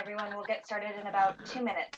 everyone. We'll get started in about 2 minutes.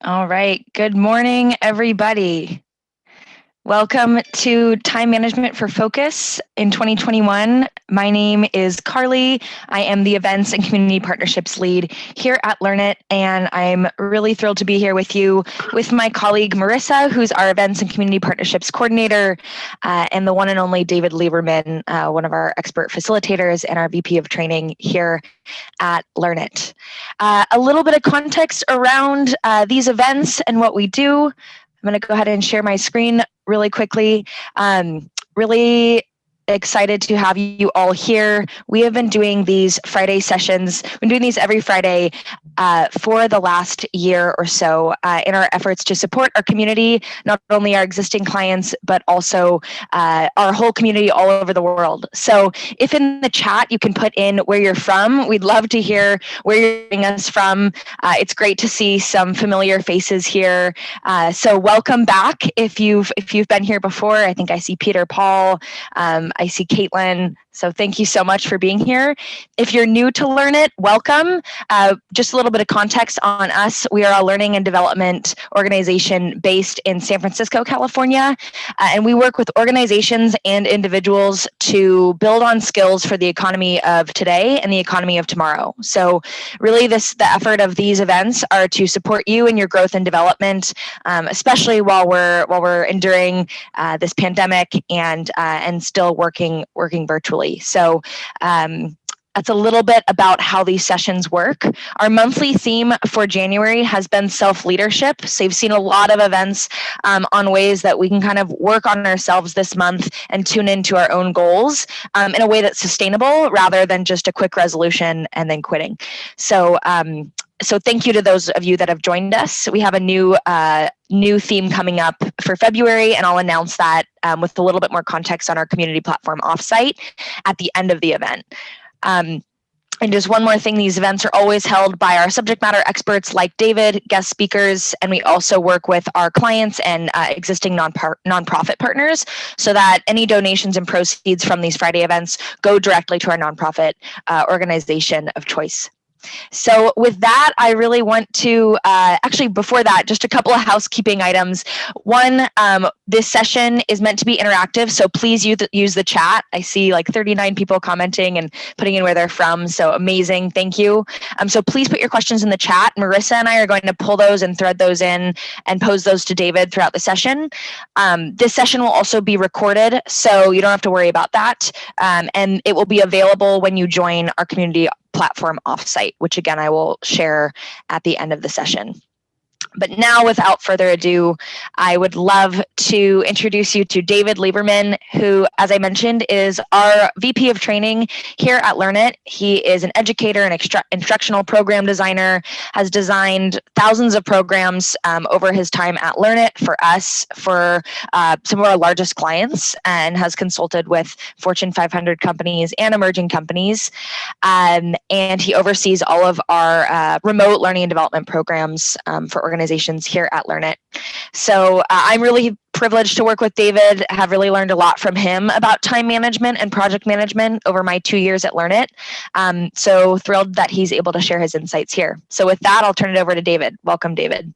All right. Good morning, everybody. Welcome to Time Management for Focus in 2021. My name is Carly. I am the Events and Community Partnerships Lead here at Learnit, and I'm really thrilled to be here with you with my colleague Marissa, who's our Events and Community Partnerships Coordinator, and the one and only David Lieberman, one of our expert facilitators and our VP of Training here at Learnit. A little bit of context around these events and what we do. I'm going to go ahead and share my screen really quickly. Really excited to have you all here. We have been doing these Friday sessions. We've been doing these every Friday for the last year or so in our efforts to support our community, not only our existing clients, but also our whole community all over the world. So if in the chat you can put in where you're from, we'd love to hear where you're joining us from. It's great to see some familiar faces here. So welcome back if you've been here before. I think I see Peter Paul. I see Caitlin. So thank you so much for being here. If you're new to Learnit, welcome. Just a little bit of context on us. We are a learning and development organization based in San Francisco, California. And we work with organizations and individuals to build on skills for the economy of today and the economy of tomorrow. So really the effort of these events are to support you in your growth and development, especially while we're enduring this pandemic and still working virtually. So that's a little bit about how these sessions work. Our monthly theme for January has been self-leadership. So you've seen a lot of events on ways that we can kind of work on ourselves this month and tune into our own goals in a way that's sustainable rather than just a quick resolution and then quitting. So thank you to those of you that have joined us. We have a new theme coming up for February, and I'll announce that with a little bit more context on our community platform offsite at the end of the event. And just one more thing, these events are always held by our subject matter experts like David, guest speakers, and we also work with our clients and existing nonprofit partners so that any donations and proceeds from these Friday events go directly to our nonprofit organization of choice. So with that, I really want to, actually before that, just a couple of housekeeping items. One, this session is meant to be interactive, so please use the chat. I see like 39 people commenting and putting in where they're from, so amazing, thank you. So please put your questions in the chat. Marissa and I are going to pull those and thread those in and pose those to David throughout the session. This session will also be recorded, so you don't have to worry about that. And it will be available when you join our community platform offsite, which again, I will share at the end of the session. But now, without further ado, I would love to introduce you to David Lieberman, who, as I mentioned, is our VP of Training here at Learnit. He is an educator and instructional program designer, has designed thousands of programs over his time at Learnit for us, for some of our largest clients, and has consulted with Fortune 500 companies and emerging companies. And he oversees all of our remote learning and development programs for organizations here at Learnit. So I'm really privileged to work with David, have really learned a lot from him about time management and project management over my 2 years at Learnit. So thrilled that he's able to share his insights here. So with that, I'll turn it over to David. Welcome, David.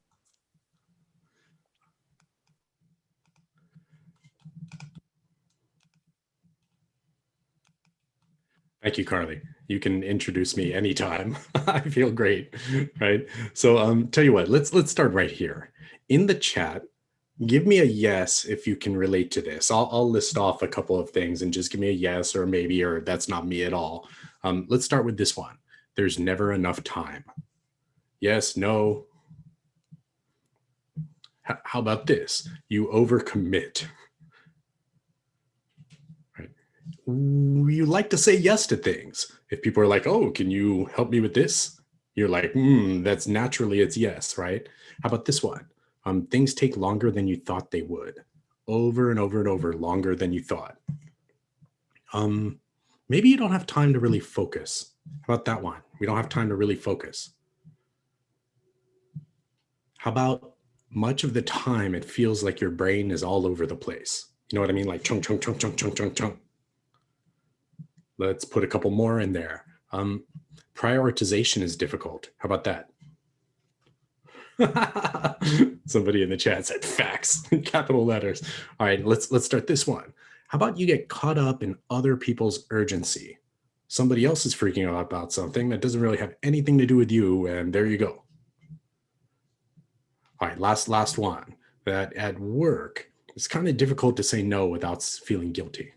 Thank you, Carly. You can introduce me anytime. I feel great, right? So tell you what, let's start right here. In the chat, give me a yes if you can relate to this. I'll list off a couple of things and just give me a yes or maybe, or that's not me at all. Let's start with this one. There's never enough time. Yes, no. How about this? You overcommit. You like to say yes to things. If people are like, oh, can you help me with this? You're like, that's naturally it's yes, right? How about this one? Things take longer than you thought they would. Over and over and over, longer than you thought. Maybe you don't have time to really focus. How about that one? We don't have time to really focus. How about much of the time it feels like your brain is all over the place? You know what I mean? Like chunk, chunk, chunk, chunk, chunk, chunk, chunk. Let's put a couple more in there. Prioritization is difficult. How about that? Somebody in the chat said facts in capital letters. All right, let's start this one. How about you get caught up in other people's urgency? Somebody else is freaking out about something that doesn't really have anything to do with you, and there you go. All right, last one. That at work, it's kind of difficult to say no without feeling guilty.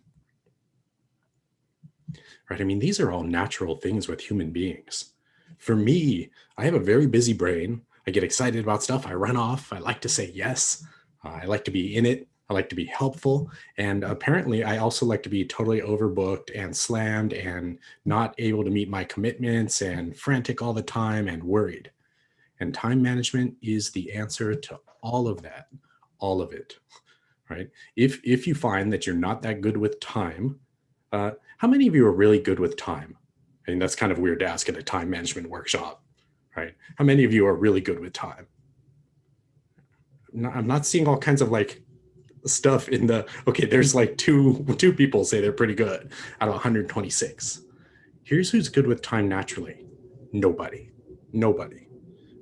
Right? I mean, these are all natural things with human beings. For me, I have a very busy brain. I get excited about stuff. I run off. I like to say yes. I like to be in it. I like to be helpful. And apparently, I also like to be totally overbooked and slammed and not able to meet my commitments and frantic all the time and worried. And time management is the answer to all of that, all of it, right? If you find that you're not that good with time, how many of you are really good with time? I mean, that's kind of weird to ask at a time management workshop, right? How many of you are really good with time? I'm not seeing all kinds of like stuff in the, okay, there's like two people say they're pretty good out of 126. Here's who's good with time naturally. Nobody,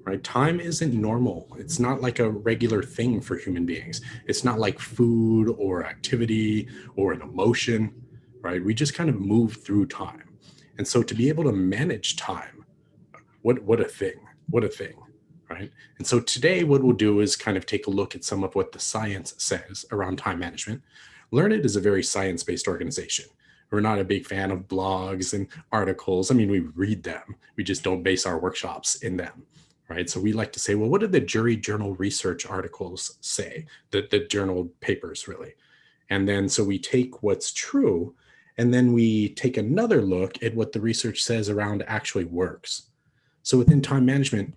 right? Time isn't normal. It's not like a regular thing for human beings. It's not like food or activity or an emotion, right? We just kind of move through time. And so to be able to manage time, what a thing, right? And so today what we'll do is kind of take a look at some of what the science says around time management. Learnit is a very science-based organization. We're not a big fan of blogs and articles. I mean, we read them. We just don't base our workshops in them, right? So we like to say, well, what did the jury journal research articles say? The journal papers, really. And then so we take what's true, and then we take another look at what the research says around actually works. So within time management,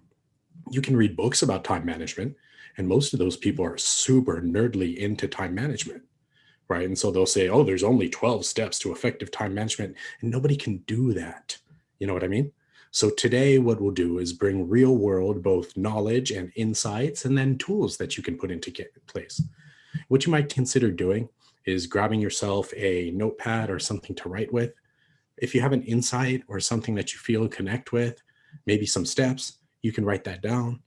you can read books about time management, and most of those people are super nerdly into time management, right? And so they'll say, oh, there's only 12 steps to effective time management, and nobody can do that. You know what I mean? So today what we'll do is bring real world, both knowledge and insights, and then tools that you can put into place. What you might consider doing is grabbing yourself a notepad or something to write with. If you have an insight or something that you feel connect with, maybe some steps, you can write that down.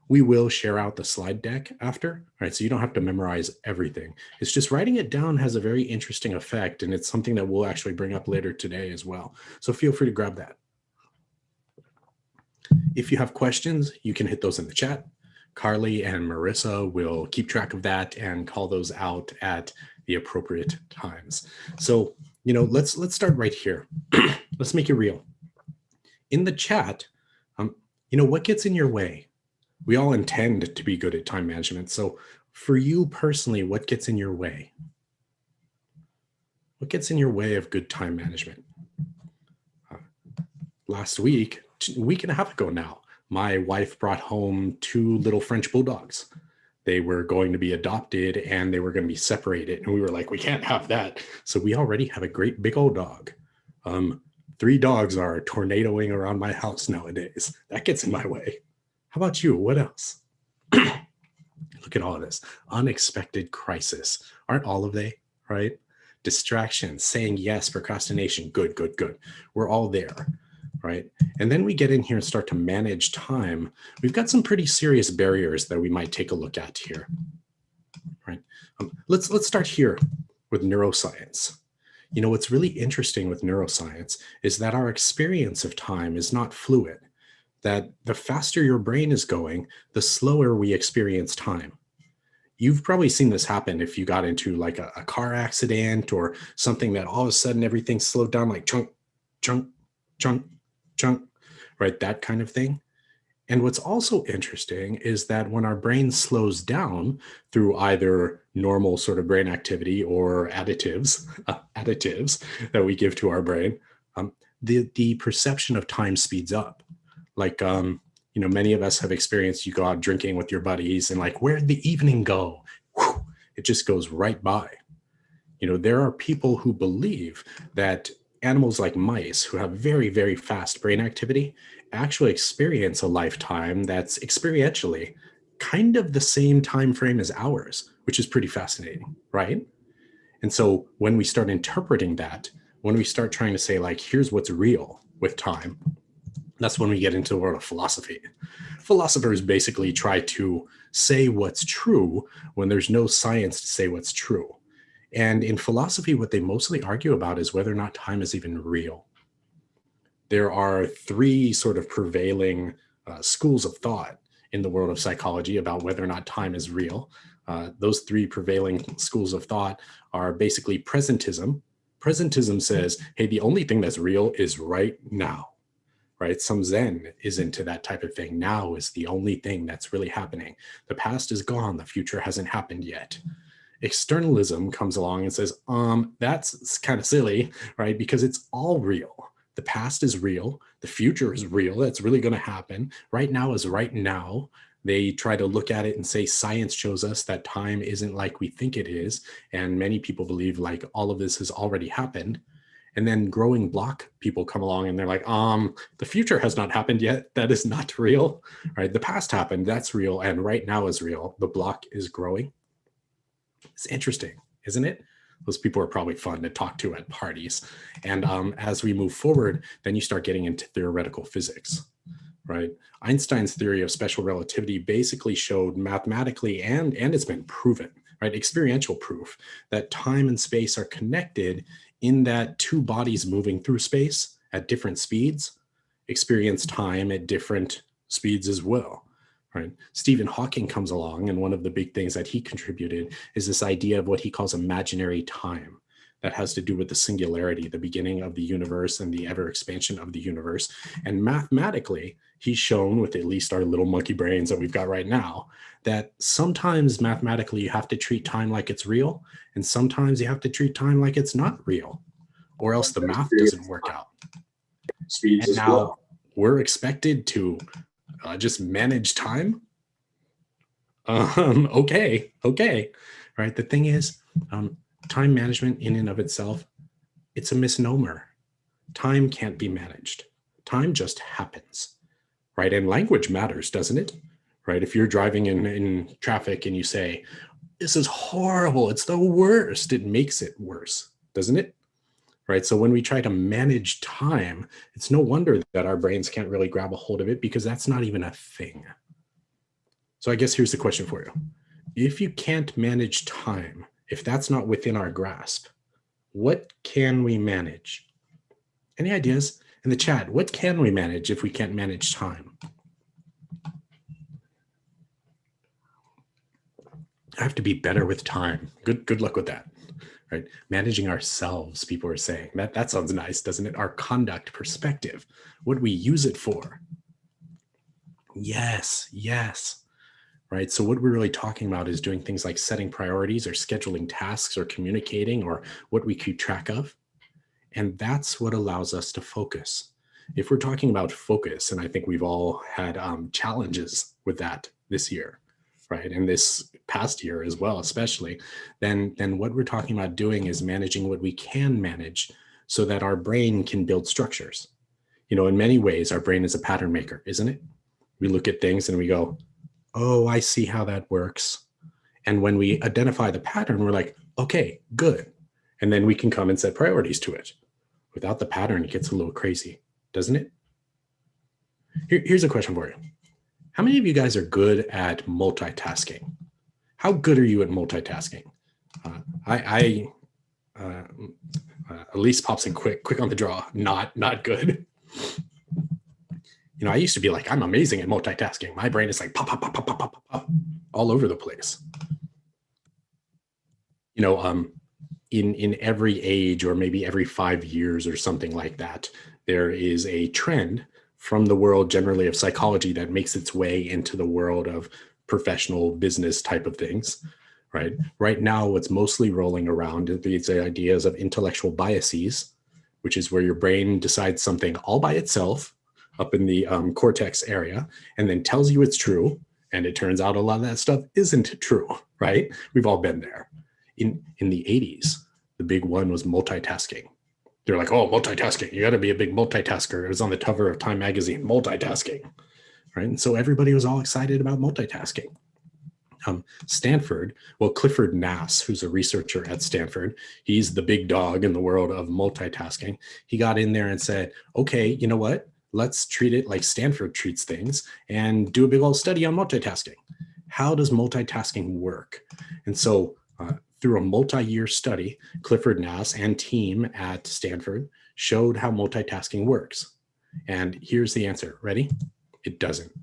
We will share out the slide deck after, right? So you don't have to memorize everything. It's just writing it down has a very interesting effect, and it's something that we'll actually bring up later today as well. So feel free to grab that. If you have questions, you can hit those in the chat. Carly and Marissa will keep track of that and call those out at the appropriate times. So, let's start right here. Let's make it real. In the chat, what gets in your way? We all intend to be good at time management. So for you personally, what gets in your way? What gets in your way of good time management? Last week, a week and a half ago now, my wife brought home 2 little French bulldogs. They were going to be adopted and they were going to be separated. And we were like, we can't have that. So we already have a great big old dog. 3 dogs are tornadoing around my house nowadays. That gets in my way. How about you? What else? Look at all of this. Unexpected crisis. Aren't all of they, right? Distraction, saying yes, procrastination. Good, good, good. We're all there, right? And then we get in here and start to manage time. We've got some pretty serious barriers that we might take a look at here, right? Let's start here with neuroscience. You know, what's really interesting with neuroscience is that our experience of time is not fluid, that the faster your brain is going, the slower we experience time. You've probably seen this happen if you got into like a car accident or something that all of a sudden everything slowed down, like chunk, chunk, chunk, chunk, right? That kind of thing. And what's also interesting is that when our brain slows down through either normal sort of brain activity or additives that we give to our brain, the perception of time speeds up. Like, you know, many of us have experienced, you go out drinking with your buddies and like, where'd the evening go? Whew, it just goes right by. You know, there are people who believe that animals like mice who have very, very fast brain activity actually experience a lifetime that's experientially kind of the same time frame as ours, which is pretty fascinating, right? And so when we start interpreting that, when we start trying to say like, here's what's real with time, that's when we get into the world of philosophy. Philosophers basically try to say what's true when there's no science to say what's true. And in philosophy, what they mostly argue about is whether or not time is even real. There are 3 sort of prevailing schools of thought in the world of psychology about whether or not time is real. Those 3 prevailing schools of thought are basically presentism. Presentism says, hey, the only thing that's real is right now. Right? Some Zen is into that type of thing. Now is the only thing that's really happening. The past is gone. The future hasn't happened yet. Externalism comes along and says, that's kind of silly, right? Because it's all real. The past is real. The future is real. That's really going to happen. Right now is right now. They try to look at it and say science shows us that time isn't like we think it is. And many people believe like all of this has already happened. And then growing block people come along and they're like, the future has not happened yet. That is not real, right? The past happened, that's real. And right now is real. The block is growing. It's interesting, isn't it? Those people are probably fun to talk to at parties. And as we move forward, then you start getting into theoretical physics, right? Einstein's theory of special relativity basically showed mathematically, and it's been proven, right? Experiential proof that time and space are connected in that 2 bodies moving through space at different speeds experience time at different speeds as well, right? Stephen Hawking comes along, and one of the big things that he contributed is this idea of what he calls imaginary time. That has to do with the singularity, the beginning of the universe and the ever expansion of the universe. And mathematically, he's shown with at least our little monkey brains that we've got right now, that sometimes mathematically you have to treat time like it's real, and sometimes you have to treat time like it's not real, or else the math doesn't work out. And now we're expected to just manage time. Okay, right? The thing is, time management in and of itself, it's a misnomer. Time can't be managed. Time just happens, right? And language matters, doesn't it? Right? If you're driving in traffic and you say, this is horrible, it's the worst, it makes it worse, doesn't it? Right? So when we try to manage time, it's no wonder that our brains can't really grab a hold of it, because that's not even a thing. So I guess here's the question for you. If you can't manage time, if that's not within our grasp, what can we manage? Any ideas in the chat? What can we manage if we can't manage time? I have to be better with time. Good luck with that. Right? Managing ourselves, people are saying. That sounds nice, doesn't it? Our conduct, perspective, what we use it for. Yes, yes. Right. So what we're really talking about is doing things like setting priorities or scheduling tasks or communicating or what we keep track of. And that's what allows us to focus. If we're talking about focus, and I think we've all had challenges with that this year, right? And this past year as well, especially, then what we're talking about doing is managing what we can manage so that our brain can build structures. In many ways, our brain is a pattern maker, isn't it? We look at things and we go, oh, I see how that works. And when we identify the pattern, we're like, okay, good. And then we can come and set priorities to it. Without the pattern, it gets a little crazy, doesn't it? Here's a question for you. How many of you guys are good at multitasking? How good are you at multitasking? Elise pops in quick on the draw. Not good. I used to be like, I'm amazing at multitasking. My brain is like pop, pop, pop, pop, pop, pop, pop, all over the place. In every age, or maybe every 5 years or something like that, there is a trend from the world generally of psychology that makes its way into the world of professional business type of things, right? Right now, what's mostly rolling around is these ideas of intellectual biases, which is where your brain decides something all by itself up in the cortex area and then tells you it's true. And it turns out a lot of that stuff isn't true, right? We've all been there. In the 80s, the big one was multitasking. They're like, oh, multitasking. You got to be a big multitasker. It was on the cover of Time magazine, multitasking, right? And so everybody was all excited about multitasking. Stanford, Clifford Nass, who's a researcher at Stanford, he's the big dog in the world of multitasking. He got in there and said, okay, you know what? Let's treat it like Stanford treats things and do a big old study on multitasking. How does multitasking work? And so through a multi-year study, Clifford Nass and team at Stanford showed how multitasking works. And here's the answer. Ready? It doesn't.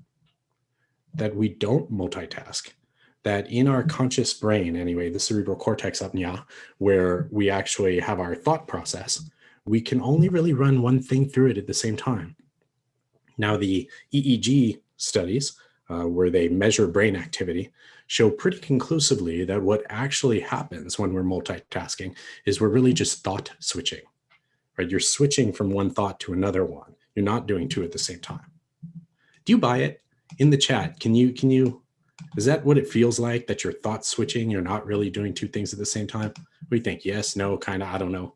That we don't multitask. That in our conscious brain, anyway, the cerebral cortex up here, where we actually have our thought process, we can only really run one thing through it at the same time. Now, the EEG studies, where they measure brain activity, show pretty conclusively that what actually happens when we're multitasking is we're really just thought switching, right? You're switching from one thought to another one. You're not doing two at the same time. Do you buy it? In the chat, can you, is that what it feels like, that you're thought switching? You're not really doing two things at the same time? What do you think? Yes, no, kind of, I don't know.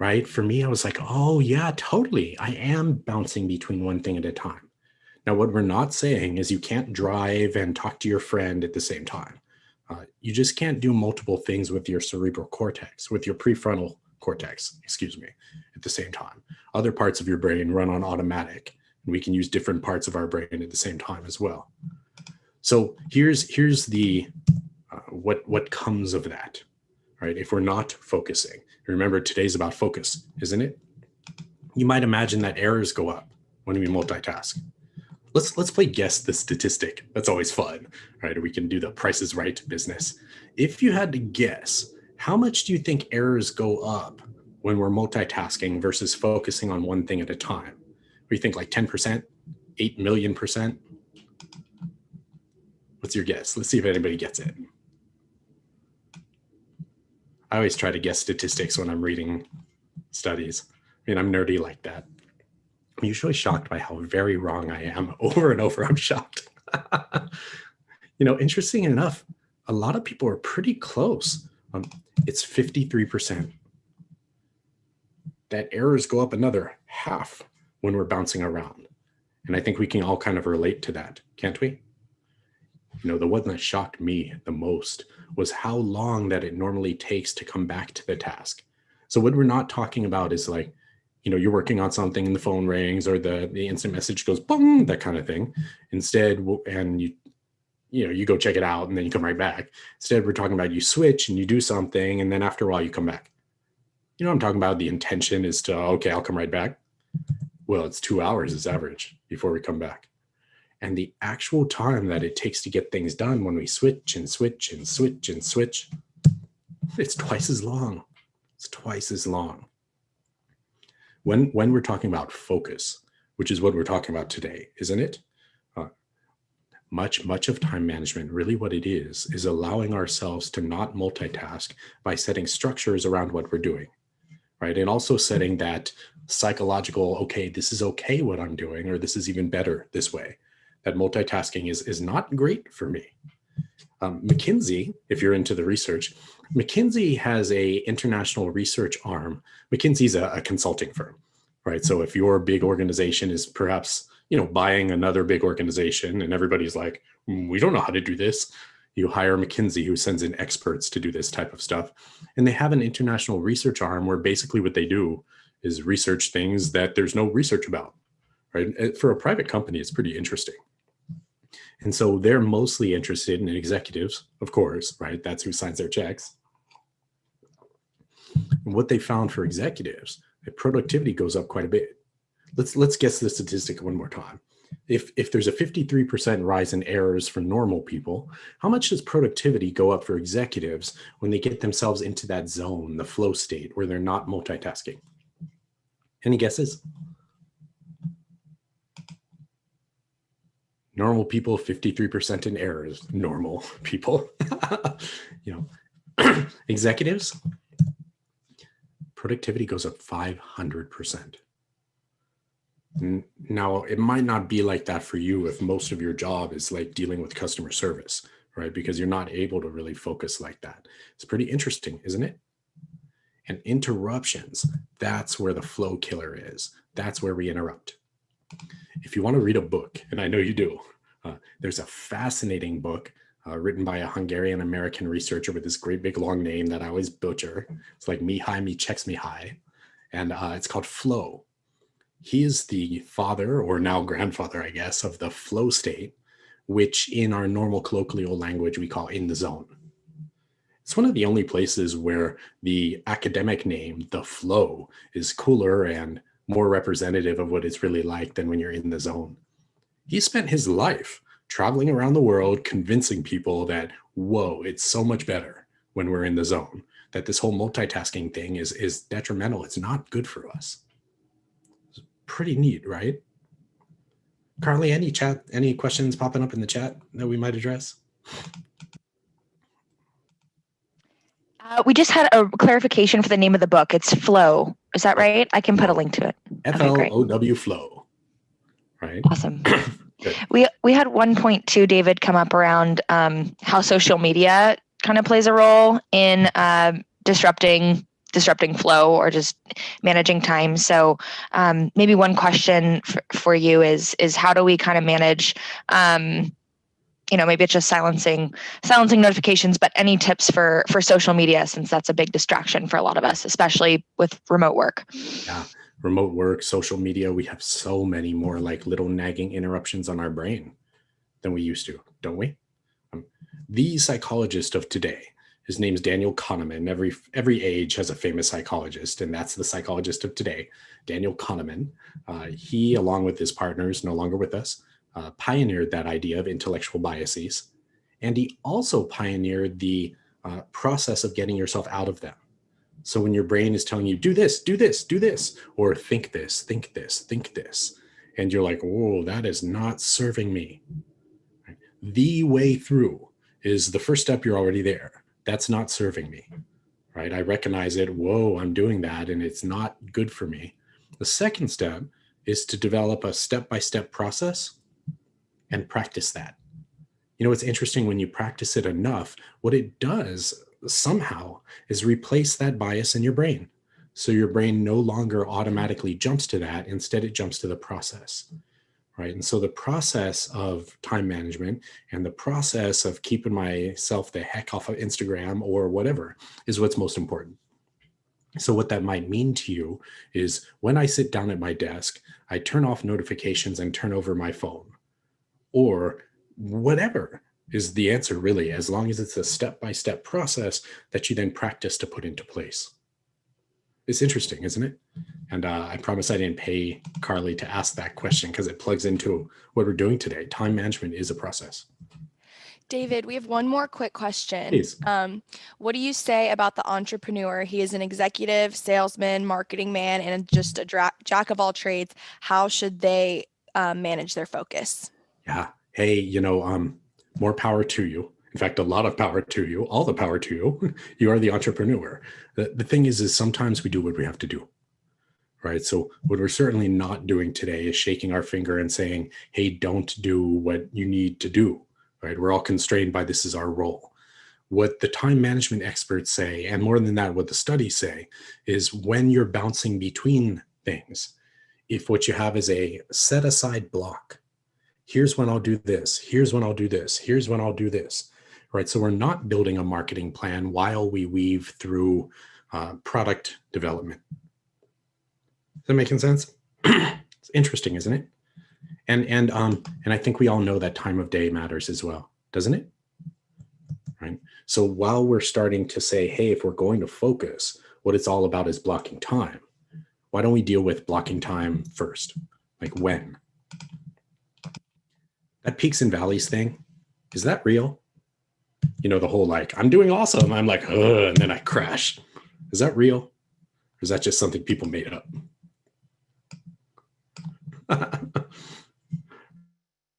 Right? For me, I was like, oh yeah, totally. I am bouncing between one thing at a time. Now, what we're not saying is you can't drive and talk to your friend at the same time. You just can't do multiple things with your cerebral cortex, with your prefrontal cortex, at the same time. Other parts of your brain run on automatic, and we can use different parts of our brain at the same time as well. So here's the what comes of that, right? If we're not focusing. Remember, today's about focus, isn't it? You might imagine that errors go up when we multitask. Let's play guess the statistic. That's always fun, right? We can do the Price is Right business. If you had to guess, how much do you think errors go up when we're multitasking versus focusing on one thing at a time? We think like 10%, 8 million%? What's your guess? Let's see if anybody gets it. I always try to guess statistics when I'm reading studies. I mean, I'm nerdy like that. I'm usually shocked by how very wrong I am. Over and over, I'm shocked. Interesting enough, a lot of people are pretty close. It's 53%. That errors go up another half when we're bouncing around. And I think we can all kind of relate to that, can't we? The one that shocked me the most was how long that it normally takes to come back to the task. So what we're not talking about is like, you're working on something and the phone rings or the instant message goes boom, that kind of thing. Instead, and you go check it out and then you come right back. Instead, we're talking about you switch and you do something and then after a while you come back. I'm talking about the intention is to, okay, I'll come right back. Well, it's 2 hours is average before we come back. And the actual time that it takes to get things done when we switch and switch and switch and switch, it's twice as long. It's twice as long. When we're talking about focus, which is what we're talking about today, isn't it? Much of time management, really what it is allowing ourselves to not multitask by setting structures around what we're doing, right? And also setting that psychological, okay, this is okay what I'm doing, or this is even better this way. That multitasking is not great for me. McKinsey, if you're into the research, McKinsey has a international research arm. McKinsey's a consulting firm, right? So if your big organization is perhaps, buying another big organization and everybody's like, we don't know how to do this, you hire McKinsey, who sends in experts to do this type of stuff. And they have an international research arm where basically what they do is research things that there's no research about, right? For a private company, it's pretty interesting. And so they're mostly interested in executives, of course, right? That's who signs their checks. And what they found for executives, that productivity goes up quite a bit. Let's guess the statistic one more time. If there's a 53% rise in errors for normal people, how much does productivity go up for executives when they get themselves into that zone, the flow state, where they're not multitasking? Any guesses? Normal people, 53% in errors. Normal people. Executives, productivity goes up 500%. Now, it might not be like that for you if most of your job is like dealing with customer service, right? Because you're not able to really focus like that. It's pretty interesting, isn't it? And interruptions, that's where the flow killer is. That's where we interrupt. If you want to read a book, and I know you do, there's a fascinating book written by a Hungarian-American researcher with this great big long name that I always butcher. It's like Mihai Csikszentmihalyi, and it's called Flow. He is the father, or now grandfather, I guess, of the flow state, which in our normal colloquial language we call in the zone. It's one of the only places where the academic name, the flow, is cooler and more representative of what it's really like than when you're in the zone. He spent his life traveling around the world convincing people that, whoa, it's so much better when we're in the zone, that this whole multitasking thing is detrimental. It's not good for us. It's pretty neat, right? Carly, any questions popping up in the chat that we might address? We just had a clarification for the name of the book. It's Flow. Is that right? I can put a link to it. FLOW, Flow. Right. Awesome. We had 1.2, David, come up around how social media kind of plays a role in disrupting flow or just managing time. So maybe one question for you is how do we kind of manage maybe it's just silencing notifications, but any tips for social media, since that's a big distraction for a lot of us, especially with remote work. Yeah, remote work, social media, we have so many more like little nagging interruptions on our brain than we used to, don't we? The psychologist of today, his name's Daniel Kahneman. Every age has a famous psychologist, and that's the psychologist of today, Daniel Kahneman. He, along with his partners, no longer with us, pioneered that idea of intellectual biases. And he also pioneered the process of getting yourself out of them. So when your brain is telling you, do this, do this, do this, or think this, think this, think this, and you're like, whoa, that is not serving me. The way through is the first step. You're already there. That's not serving me, right? I recognize it. Whoa, I'm doing that, and it's not good for me. The second step is to develop a step-by-step process and practice that. It's interesting when you practice it enough, what it does somehow is replace that bias in your brain. So your brain no longer automatically jumps to that. Instead, it jumps to the process, right? And so the process of time management and the process of keeping myself the heck off of Instagram or whatever is what's most important. So what that might mean to you is when I sit down at my desk, I turn off notifications and turn over my phone. Or whatever is the answer, really, as long as it's a step-by-step process that you then practice to put into place. It's interesting, isn't it? And I promise I didn't pay Carly to ask that question because it plugs into what we're doing today. Time management is a process. David, we have one more quick question. Please. What do you say about the entrepreneur? He is an executive, salesman, marketing man, and just a jack of all trades. How should they manage their focus? Yeah. Hey, more power to you. In fact, a lot of power to you, all the power to you. You are the entrepreneur. The thing is sometimes we do what we have to do, right? So what we're certainly not doing today is shaking our finger and saying, hey, don't do what you need to do, right? We're all constrained by this is our role. What the time management experts say, and more than that, what the studies say, is when you're bouncing between things, if what you have is a set aside block, here's when I'll do this, here's when I'll do this, here's when I'll do this, right? So we're not building a marketing plan while we weave through product development. Is that making sense? It's interesting, isn't it? And I think we all know that time of day matters as well, doesn't it? Right. So while we're starting to say, hey, if we're going to focus, what it's all about is blocking time. Why don't we deal with blocking time first? Like when? That peaks and valleys thing, is that real? The whole like, I'm doing awesome. I'm like, and then I crash. Is that real? Or is that just something people made up?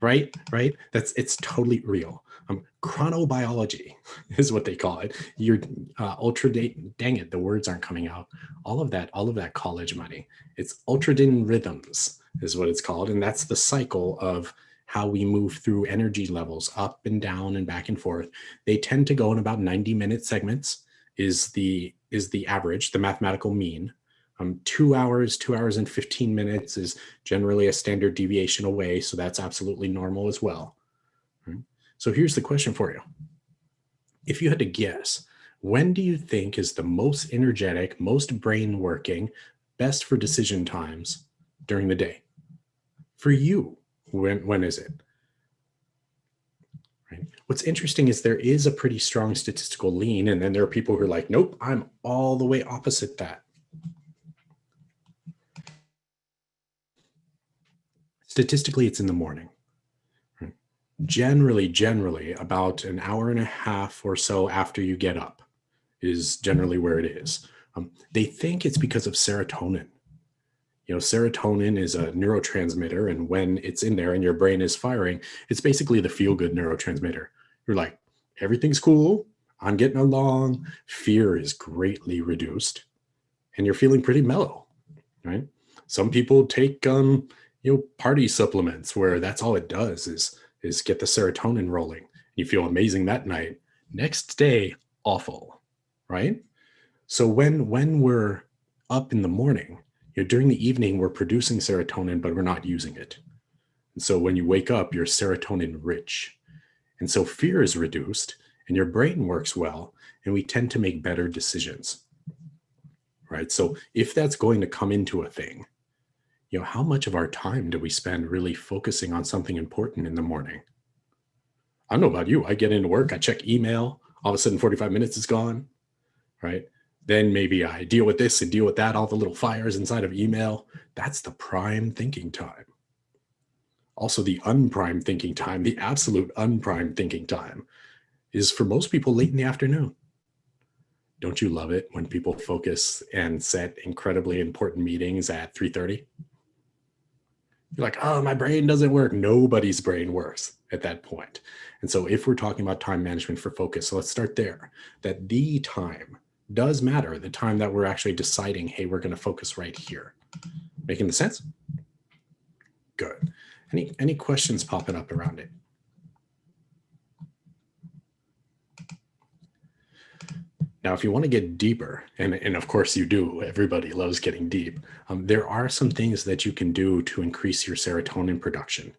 Right? It's totally real. Chronobiology is what they call it. You're dang it, the words aren't coming out. All of that college money. It's ultradian rhythms is what it's called. And that's the cycle of how we move through energy levels up and down and back and forth. They tend to go in about 90-minute segments is the average, the mathematical mean. 2 hours, 2 hours and 15 minutes is generally a standard deviation away. So that's absolutely normal as well. Right? So here's the question for you. If you had to guess, when do you think is the most energetic, most brain working, best for decision times during the day? For you, when is it? Right. What's interesting is there is a pretty strong statistical lean, and then there are people who are like, nope, I'm all the way opposite that. Statistically, it's in the morning. Right. Generally, about an hour and a half or so after you get up is generally where it is. They think it's because of serotonin. Serotonin is a neurotransmitter, and when it's in there and your brain is firing, it's basically the feel-good neurotransmitter. You're like, everything's cool, I'm getting along, fear is greatly reduced, and you're feeling pretty mellow, right? Some people take party supplements where that's all it does is get the serotonin rolling. You feel amazing that night. Next day, awful, right? So when we're up in the morning, during the evening, we're producing serotonin, but we're not using it. And so when you wake up, you're serotonin rich. And so fear is reduced and your brain works well, and we tend to make better decisions, right? So if that's going to come into a thing, how much of our time do we spend really focusing on something important in the morning? I don't know about you. I get into work, I check email, all of a sudden 45 minutes is gone, right? Then maybe I deal with this and deal with that, all the little fires inside of email. That's the prime thinking time. Also, the unprime thinking time, the absolute unprime thinking time, is for most people late in the afternoon. Don't you love it when people focus and set incredibly important meetings at 3:30? You're like, oh, my brain doesn't work. Nobody's brain works at that point. And so if we're talking about time management for focus, so let's start there, that the time does matter, the time that we're actually deciding, hey, we're going to focus right here. Making the sense? Good. Any questions popping up around it? Now, if you want to get deeper, and of course you do, everybody loves getting deep, there are some things that you can do to increase your serotonin production.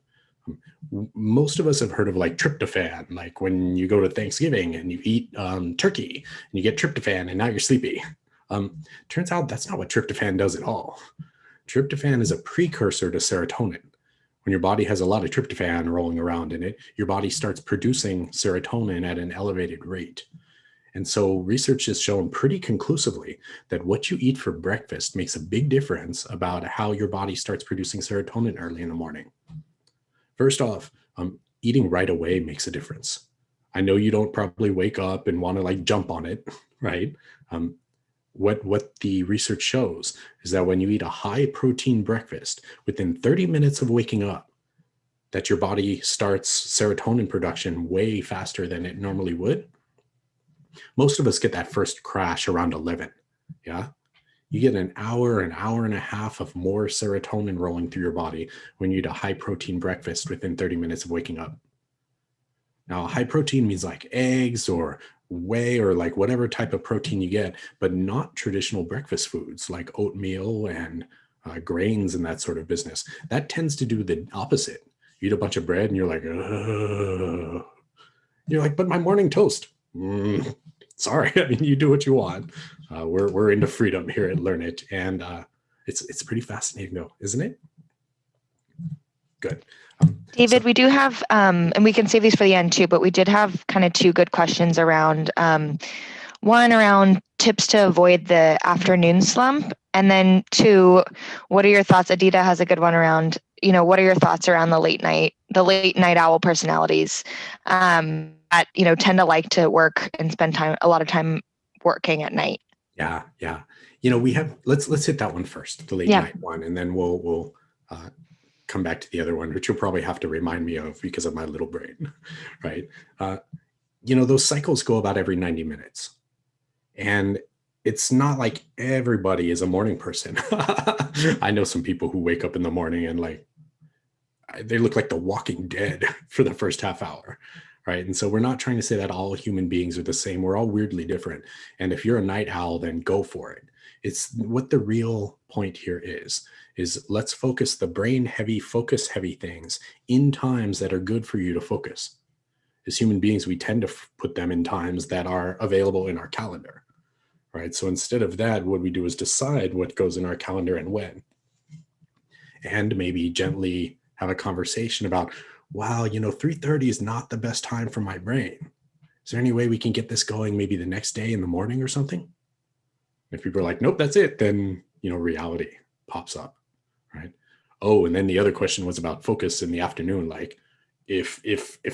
Most of us have heard of like tryptophan, like when you go to Thanksgiving and you eat turkey and you get tryptophan and now you're sleepy. Turns out that's not what tryptophan does at all. Tryptophan is a precursor to serotonin. When your body has a lot of tryptophan rolling around in it, your body starts producing serotonin at an elevated rate. And so research has shown pretty conclusively that what you eat for breakfast makes a big difference about how your body starts producing serotonin early in the morning. First off, eating right away makes a difference. I know you don't probably wake up and want to like jump on it, right? What the research shows is that when you eat a high protein breakfast, within 30 minutes of waking up, that your body starts serotonin production way faster than it normally would. Most of us get that first crash around 11. Yeah. You get an hour and a half of more serotonin rolling through your body when you eat a high protein breakfast within 30 minutes of waking up. Now, high protein means like eggs or whey or like whatever type of protein you get, but not traditional breakfast foods like oatmeal and grains and that sort of business. That tends to do the opposite. You eat a bunch of bread and you're like, ugh. You're like, but my morning toast. Sorry, I mean, you do what you want. We're into freedom here at Learnit, and it's pretty fascinating, though, isn't it? Good. David, we do have, and we can save these for the end too, but we did have kind of two good questions around, one around tips to avoid the afternoon slump, and then two, what are your thoughts? Adita has a good one around, what are your thoughts around the late night owl personalities that, tend to like to work and spend a lot of time working at night? Yeah. We have, let's hit that one first, the late night one, and then we'll come back to the other one, which you'll probably have to remind me of because of my little brain, right? Those cycles go about every 90 minutes. And it's not like everybody is a morning person. I know some people who wake up in the morning and like, they look like the Walking Dead for the first half hour, right? And so we're not trying to say that all human beings are the same. We're all weirdly different. And if you're a night owl, then go for it. It's what the real point here is let's focus the brain heavy, focus heavy things in times that are good for you to focus. As human beings, we tend to put them in times that are available in our calendar, right? So instead of that, what we do is decide what goes in our calendar and when, and maybe gently have a conversation about, wow, 3:30 is not the best time for my brain. Is there any way we can get this going maybe the next day in the morning or something? If people are like, nope, that's it, then, reality pops up, right? Oh, and then the other question was about focus in the afternoon. Like, if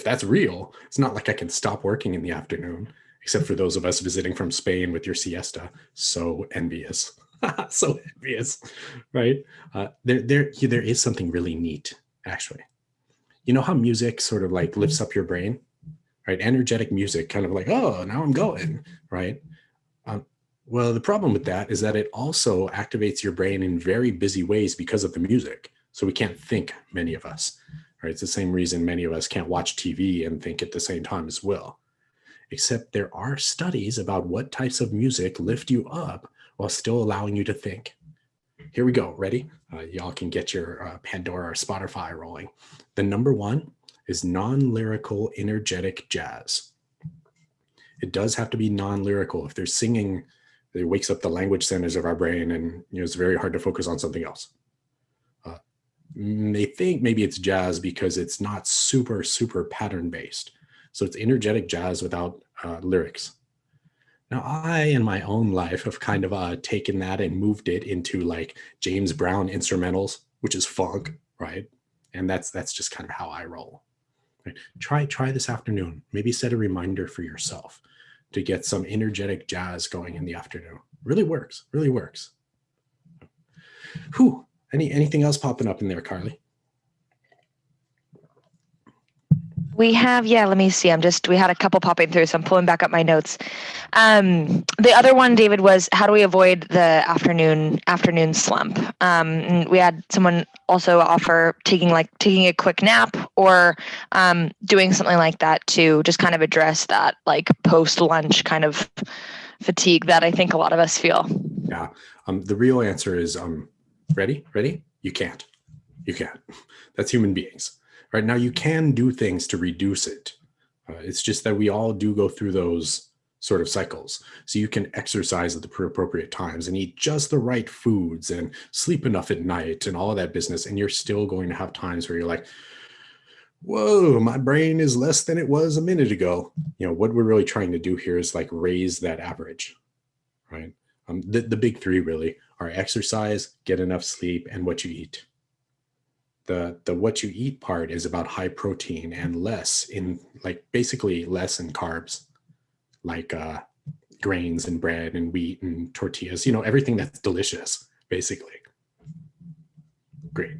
that's real, it's not like I can stop working in the afternoon, except for those of us visiting from Spain with your siesta. So envious. So envious, right? There is something really neat, actually. You know how music sort of like lifts up your brain, right? Energetic music, kind of like, oh, now I'm going, right? Well, the problem with that is that it also activates your brain in very busy ways because of the music. So we can't think, many of us, right? It's the same reason many of us can't watch TV and think at the same time as well. Except there are studies about what types of music lift you up while still allowing you to think. Here we go. Ready? Y'all can get your Pandora or Spotify rolling. The number one is non-lyrical energetic jazz. It does have to be non-lyrical. If they're singing, it wakes up the language centers of our brain, and it's very hard to focus on something else. They think maybe it's jazz because it's not super pattern based. So it's energetic jazz without lyrics. Now, I, in my own life, have kind of taken that and moved it into like James Brown instrumentals, which is funk, right? And that's just kind of how I roll. Right? Try this afternoon. Maybe set a reminder for yourself to get some energetic jazz going in the afternoon. Really works. Whew. Anything else popping up in there, Carly? We have, let me see. We had a couple popping through, so I'm pulling back up my notes. The other one, David, was how do we avoid the afternoon slump? And we had someone also offer taking a quick nap or doing something like that to just kind of address that like post-lunch kind of fatigue that I think a lot of us feel. Yeah. The real answer is ready? You can't. That's human beings. Right now, you can do things to reduce it. It's just that we all do go through those sort of cycles. So you can exercise at the appropriate times and eat just the right foods and sleep enough at night and all of that business. And you're still going to have times where you're like, whoa, my brain is less than it was a minute ago. What we're really trying to do here is like raise that average, right? The big three really are exercise, get enough sleep, and what you eat. The what you eat part is about high protein and less in, like, basically less in carbs, like grains and bread and wheat and tortillas, everything that's delicious, basically. Great.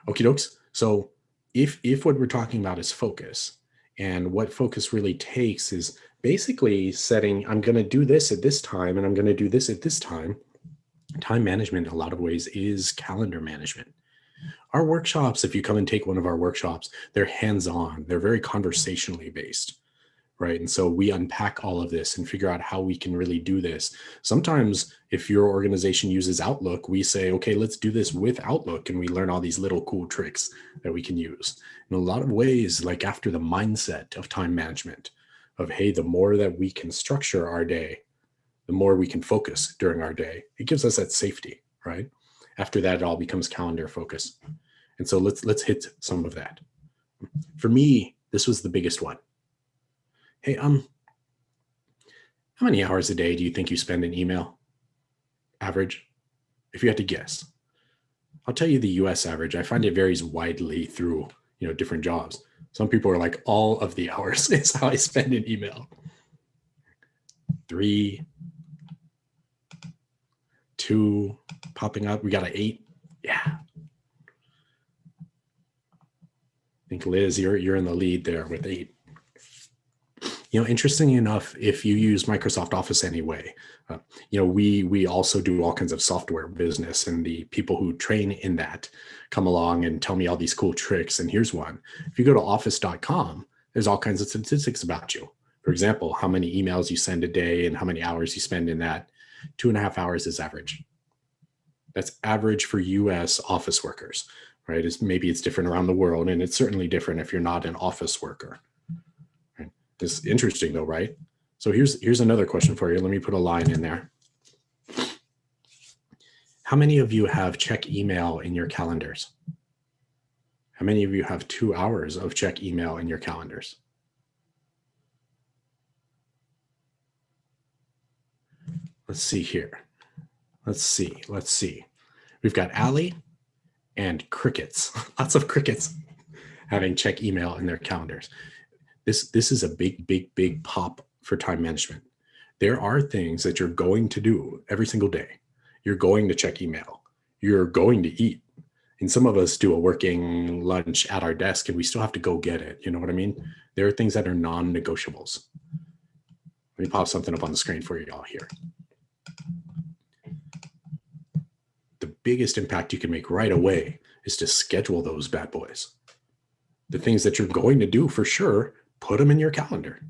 Okie dokes. So if what we're talking about is focus, and what focus really takes is basically setting, I'm going to do this at this time, and I'm going to do this at this time. Time management in a lot of ways is calendar management. Our workshops, if you come and take one of our workshops, they're hands-on, they're very conversationally based, right? And so we unpack all of this and figure out how we can really do this. Sometimes if your organization uses Outlook, we say, okay, let's do this with Outlook, and we learn all these little cool tricks that we can use. In a lot of ways, like after the mindset of time management, of, hey, the more that we can structure our day, the more we can focus during our day. It gives us that safety, right? After that, it all becomes calendar focus. And so let's hit some of that. For me, this was the biggest one. Hey, how many hours a day do you think you spend in email? Average? If you had to guess. I'll tell you the US average. I find it varies widely through, different jobs. Some people are like, all of the hours is how I spend in email. 3, 2 popping up. We got an 8. Yeah. I think Liz, you're in the lead there with 8. Interesting enough, if you use Microsoft Office anyway, we also do all kinds of software business, and the people who train in that come along and tell me all these cool tricks. And here's one. If you go to office.com, there's all kinds of statistics about you. For example, how many emails you send a day and how many hours you spend in that. 2.5 hours is average. That's average for US office workers, right? Maybe it's different around the world, and it's certainly different if you're not an office worker. Right? It's interesting though, right? So here's another question for you. Let me put a line in there. How many of you have check email in your calendars? How many of you have 2 hours of check email in your calendars? Let's see here. Let's see. We've got Allie and crickets, lots of crickets having check email in their calendars. This is a big pop for time management. There are things that you're going to do every single day. You're going to check email. You're going to eat. And some of us do a working lunch at our desk and we still have to go get it. You know what I mean? There are things that are non-negotiables. Let me pop something up on the screen for you all here. The biggest impact you can make right away is to schedule those bad boys. The things that you're going to do for sure, put them in your calendar.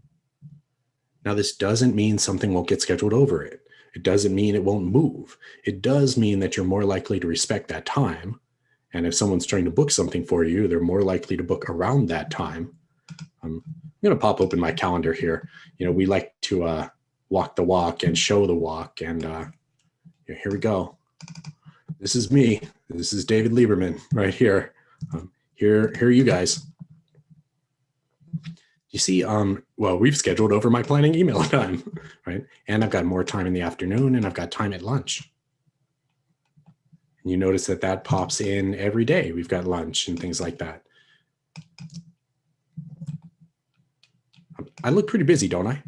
Now, this doesn't mean something won't get scheduled over it. It doesn't mean it won't move. It does mean that you're more likely to respect that time. And if someone's trying to book something for you, they're more likely to book around that time. I'm going to pop open my calendar here. We like to walk the walk and show the walk. And here we go. This is me. This is David Lieberman right here. Here are you guys. You see, well, we've scheduled over my planning email time, right? And I've got more time in the afternoon and I've got time at lunch. And you notice that pops in every day. We've got lunch and things like that. I look pretty busy, don't I?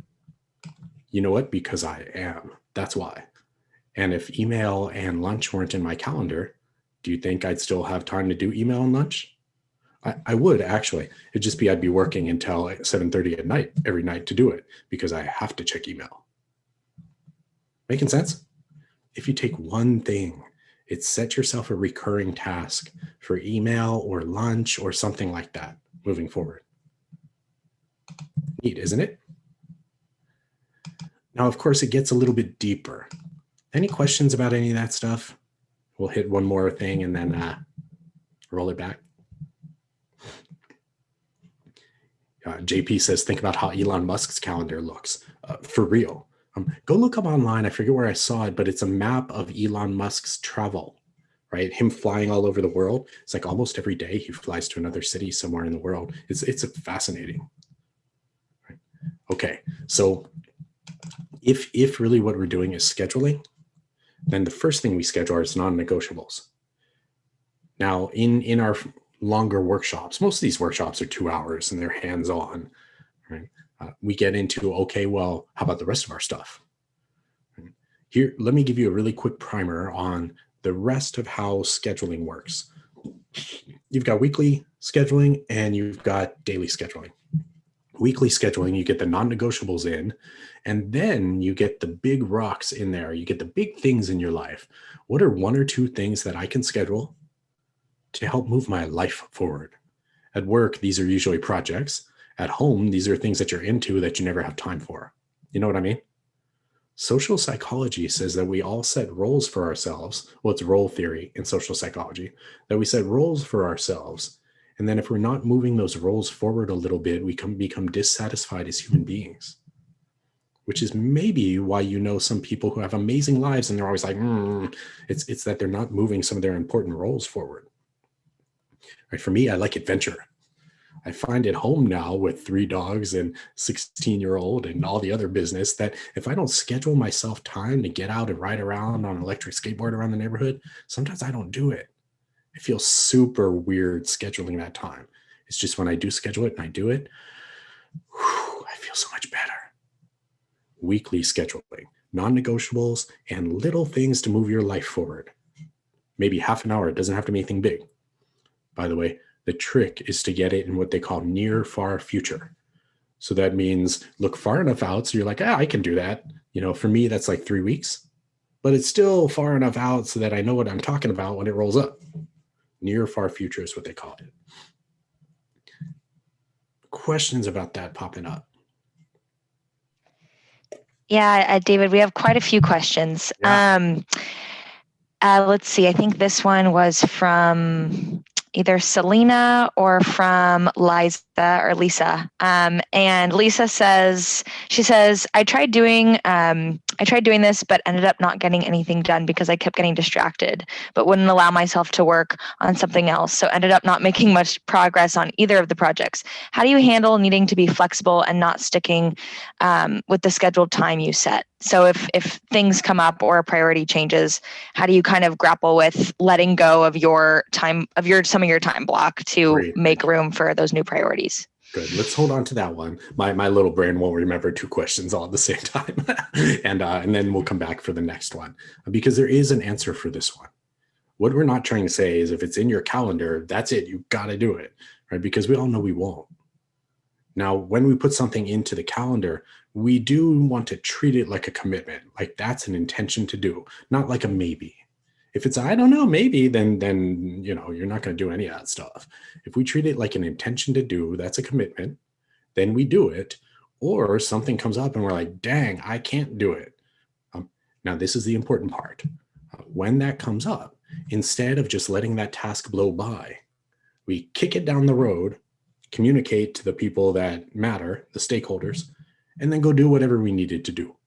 You know what? Because I am. That's why. And if email and lunch weren't in my calendar, do you think I'd still have time to do email and lunch? I would actually. It'd just be I'd be working until 7:30 at night every night to do it because I have to check email. Making sense? If you take one thing, it's set yourself a recurring task for email or lunch or something like that moving forward. Neat, isn't it? Now, of course, it gets a little bit deeper. Any questions about any of that stuff? We'll hit one more thing and then roll it back. JP says, think about how Elon Musk's calendar looks. For real. Go look up online. I forget where I saw it, but it's a map of Elon Musk's travel, right? Him flying all over the world. It's like almost every day he flies to another city somewhere in the world. It's fascinating. Right? Okay, so if really what we're doing is scheduling, then the first thing we schedule is non-negotiables. Now, in our longer workshops. Most of these workshops are 2 hours and they're hands-on, right? We get into, okay, well, how about the rest of our stuff? Right? Here, let me give you a really quick primer on the rest of how scheduling works. You've got weekly scheduling and you've got daily scheduling. Weekly scheduling, you get the non-negotiables in, and then you get the big rocks in there. You get the big things in your life. What are 1 or 2 things that I can schedule to help move my life forward? At work, these are usually projects. At home, these are things that you're into that you never have time for. You know what I mean? Social psychology says that we all set roles for ourselves. Well, it's role theory in social psychology, that we set roles for ourselves. And then if we're not moving those roles forward a little bit, we can become dissatisfied as human beings, which is maybe why you know some people who have amazing lives and they're always like, it's that they're not moving some of their important roles forward. Right? For me, I like adventure. I find at home now with 3 dogs and 16-year-old and all the other business that if I don't schedule myself time to get out and ride around on an electric skateboard around the neighborhood, sometimes I don't do it. It feels super weird scheduling that time. It's just when I do schedule it and I do it, I feel so much better. Weekly scheduling, non-negotiables, and little things to move your life forward. Maybe half an hour. It doesn't have to be anything big. By the way, the trick is to get it in what they call near far future. So that means look far enough out so you're like, I can do that. You know, for me, that's like 3 weeks, but it's still far enough out so that I know what I'm talking about when it rolls up. Near far future is what they call it. Questions about that popping up? Yeah, David, we have quite a few questions. Yeah. Let's see. I think this one was from either Selena or from Liza or Lisa. And Lisa says, I tried doing this, but ended up not getting anything done because I kept getting distracted, but wouldn't allow myself to work on something else. So ended up not making much progress on either of the projects. How do you handle needing to be flexible and not sticking with the scheduled time you set? So if things come up or a priority changes, how do you kind of grapple with letting go of your time, some of your time block to Great. make room for those new priorities? Good. Let's hold on to that one. My little brain won't remember 2 questions all at the same time. and then we'll come back for the next one because there is an answer for this one. What we're not trying to say is if it's in your calendar, that's it. You got to do it, right? Because we all know we won't. Now, when we put something into the calendar, we do want to treat it like a commitment, like that's an intention to do, not like a maybe. If it's, I don't know, maybe, then you know, you're not going to do any of that stuff. If we treat it like an intention to do, that's a commitment, then we do it. Or something comes up and we're like, dang, I can't do it. Now, this is the important part. When that comes up, instead of just letting that task blow by, we kick it down the road, communicate to the people that matter, the stakeholders, and then go do whatever we needed to do,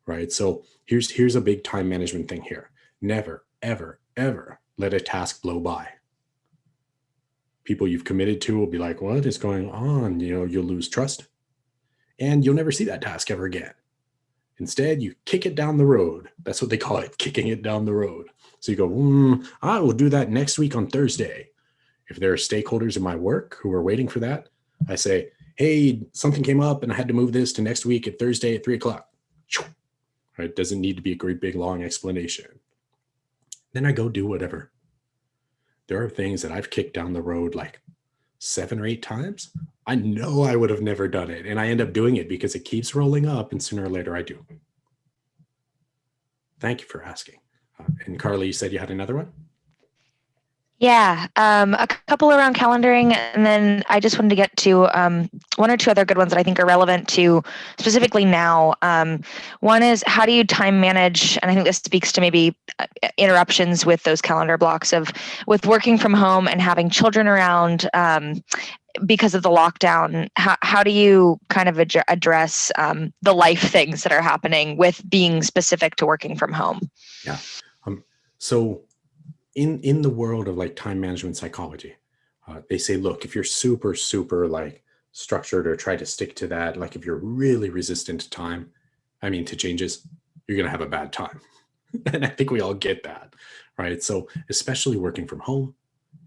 right? So here's a big time management thing here. Never, ever, ever let a task blow by. People you've committed to will be like, what is going on? You know, you'll lose trust and you'll never see that task ever again. Instead, you kick it down the road. That's what they call it, kicking it down the road. So you go, I will do that next week on Thursday. If there are stakeholders in my work who are waiting for that, I say, hey, something came up and I had to move this to next week at Thursday at 3:00. Right? It doesn't need to be a great big long explanation. Then I go do whatever. There are things that I've kicked down the road like 7 or 8 times. I know I would have never done it. And I end up doing it because it keeps rolling up and sooner or later I do. Thank you for asking. And Carly, you said you had another one? Yeah, a couple around calendaring, and then I just wanted to get to 1 or 2 other good ones that I think are relevant to specifically now. One is, how do you time manage? And I think this speaks to maybe interruptions with those calendar blocks with working from home and having children around because of the lockdown. How do you kind of address the life things that are happening with being specific to working from home? Yeah. So in the world of like time management psychology, they say, look, if you're super, super like structured or try to stick to that, like if you're really resistant to changes, you're going to have a bad time. And I think we all get that, right? So especially working from home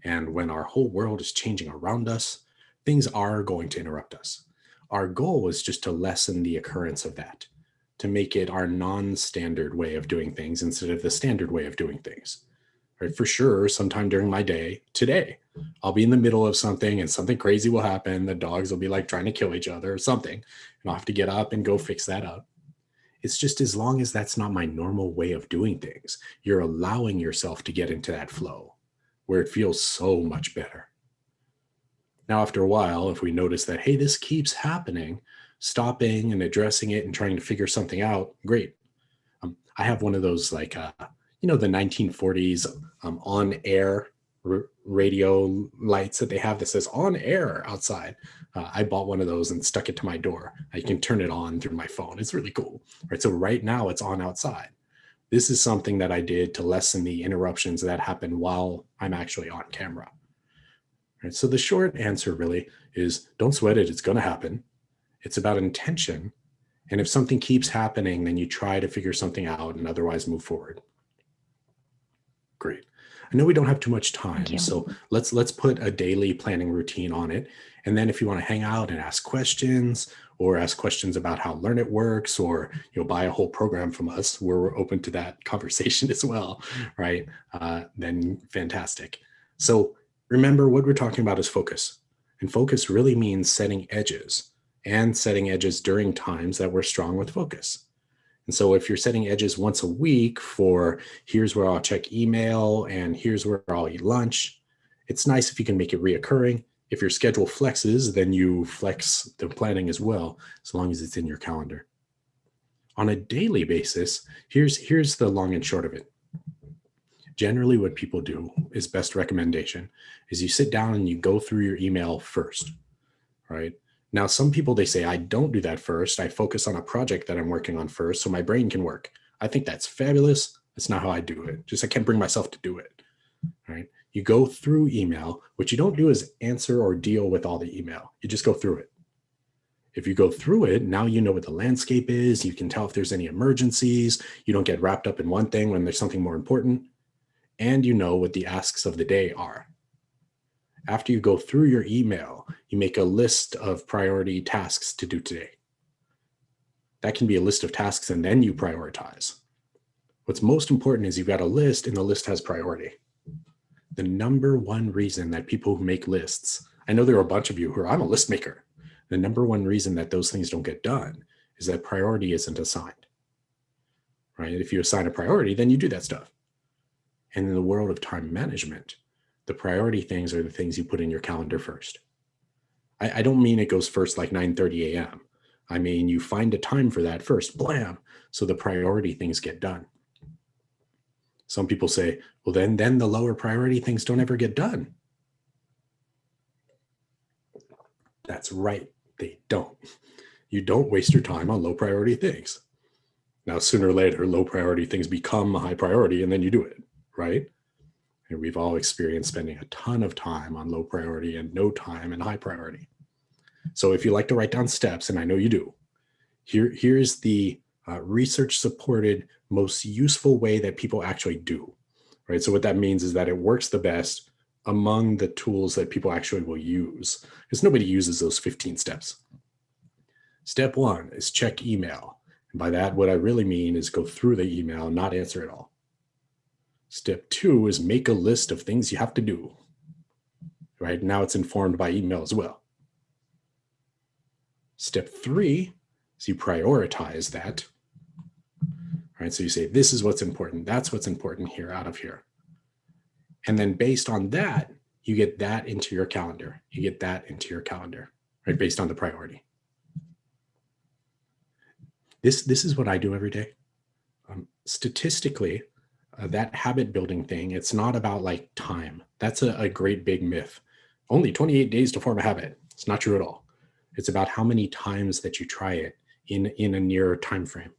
And when our whole world is changing around us, things are going to interrupt us. Our goal was just to lessen the occurrence of that, to make it our non-standard way of doing things instead of the standard way of doing things. Right? For sure, sometime during my day, today, I'll be in the middle of something and something crazy will happen. The dogs will be like trying to kill each other or something, and I'll have to get up and go fix that up. It's just as long as that's not my normal way of doing things, you're allowing yourself to get into that flow where it feels so much better. Now, after a while, if we notice that, hey, this keeps happening, stopping and addressing it and trying to figure something out, great. I have one of those like, the 1940s on air radio lights that they have that says on air outside. I bought one of those and stuck it to my door. I can turn it on through my phone. It's really cool. Right. So right now it's on outside. This is something that I did to lessen the interruptions that happen while I'm actually on camera. Right. So the short answer really is don't sweat it. It's going to happen. It's about intention. And if something keeps happening, then you try to figure something out and otherwise move forward. Great. I know we don't have too much time, so let's put a daily planning routine on it. And then if you want to hang out and ask questions or ask questions about how Learnit works, or buy a whole program from us, we're open to that conversation as well, right? Then fantastic. So remember, what we're talking about is focus. And focus really means setting edges, and setting edges during times that we're strong with focus. And so if you're setting edges once a week for here's where I'll check email and here's where I'll eat lunch, it's nice if you can make it reoccurring. If your schedule flexes, then you flex the planning as well, as long as it's in your calendar. On a daily basis, here's the long and short of it. Generally, what people do is best recommendation is you sit down and you go through your email first, right? Now, some people, they say, I don't do that first. I focus on a project that I'm working on first so my brain can work. I think that's fabulous. That's not how I do it. Just I can't bring myself to do it, right? You go through email. What you don't do is answer or deal with all the email. You just go through it. If you go through it, now you know what the landscape is. You can tell if there's any emergencies. You don't get wrapped up in one thing when there's something more important. And you know what the asks of the day are. After you go through your email, you make a list of priority tasks to do today. That can be a list of tasks and then you prioritize. What's most important is you've got a list and the list has priority. The number one reason that people who make lists, I know there are a bunch of you who are, I'm a list maker. The number one reason that those things don't get done is that priority isn't assigned, right? If you assign a priority, then you do that stuff. And in the world of time management, the priority things are the things you put in your calendar first. I don't mean it goes first like 9:30 a.m. I mean, you find a time for that first, blam, so the priority things get done. Some people say, well, then the lower priority things don't ever get done. That's right, they don't. You don't waste your time on low priority things. Now, sooner or later, low priority things become a high priority and then you do it, right? And we've all experienced spending a ton of time on low priority and no time in high priority. So if you like to write down steps, and I know you do, here's the research-supported, most useful way that people actually do, right? So what that means is that it works the best among the tools that people actually will use, because nobody uses those 15 steps. Step one is check email. And by that, what I really mean is go through the email, not answer it all. Step two is make a list of things you have to do, right? Now it's informed by email as well. Step three is you prioritize that, right? So you say, this is what's important. That's what's important here, out of here. And then based on that, you get that into your calendar. You get that into your calendar, right? Based on the priority. This is what I do every day. Statistically, that habit building thing, it's not about like time. That's a great big myth. Only 28 days to form a habit. It's not true at all. It's about how many times that you try it in a near time frame.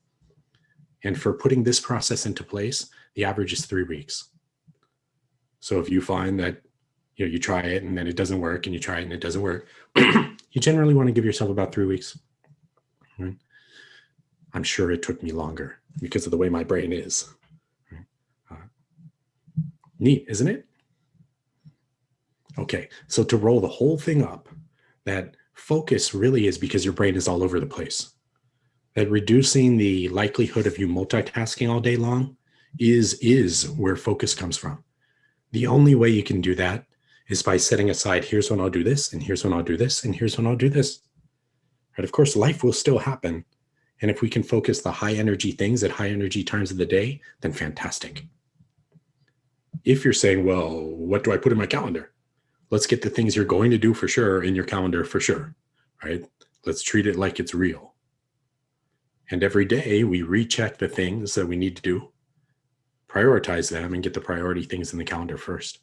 And for putting this process into place, the average is 3 weeks. So if you find that you try it and then it doesn't work, and you try it and it doesn't work, you generally want to give yourself about 3 weeks. Right? I'm sure it took me longer because of the way my brain is. Neat, isn't it? Okay, so to roll the whole thing up, that focus really is because your brain is all over the place. That reducing the likelihood of you multitasking all day long is where focus comes from. The only way you can do that is by setting aside, here's when I'll do this, and here's when I'll do this, and here's when I'll do this. Right? Of course, life will still happen. And if we can focus the high energy things at high energy times of the day, then fantastic. If you're saying, well, what do I put in my calendar? Let's get the things you're going to do for sure in your calendar for sure, right? Let's treat it like it's real. And every day we recheck the things that we need to do, prioritize them, and get the priority things in the calendar first.